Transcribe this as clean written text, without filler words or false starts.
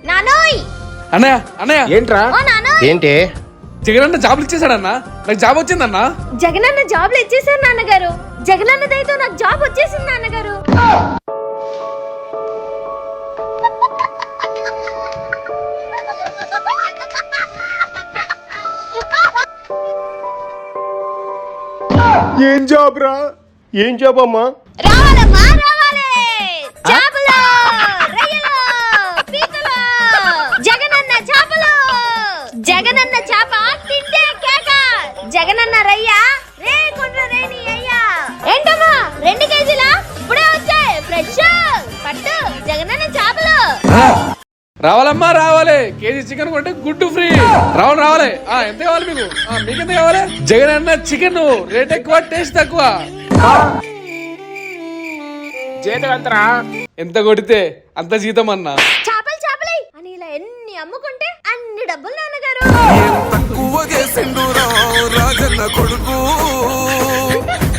నానోయ్ అన్నయ్య అన్నయ్య ఏంట్రా? ఓ నానోయ్ ఏంటి? జగనన్న జాబులు ఇచ్చేసాడన్నా, నాకు జాబ్ వచ్చిందన్నా. జగనన్న జాబ్లు ఇచ్చేసారు నాన్నగారు. జగనన్న దయతో నాకు జాబ్ వచ్చేసింది నాన్నగారు. ఏం జాబ్ రా? ఏం జాబ్ అమ్మా? రావాలమ్మా రావాలి. చేపలు, రొయ్యలు, పీతలు, జగనన్న చేపలు, జగనన్న చేప తింటే కేక, జగనన్న రయ్య రే కొండ్ర రేని అయ్యా. ఏంటమ్మా 2 కేజీలా? ఇప్పుడే వచ్చాయి ఫ్రెష్. పట్టు జగనన్న చేపలు. రావాలమ్మా రావాలి, కేజీ చికెన్ కొంటే గుడ్డు ఫ్రీ. రావాలి. ఎంత కావాలి మీకు? మీకెంత కావాలి? జగనన్న చికెన్ రేట్ ఎక్కువ, టేస్ట్ తక్కువ. జీతం ఎంతరా? ఎంత కొడితే అంత జీతం అన్నా. చేపలు చేపలే అని ఇలా ఎన్ని అమ్ముకుంటే అన్ని డబ్బులు నాన్నగారు. తక్కువ చేసిండు రాజన్న కొడుకు.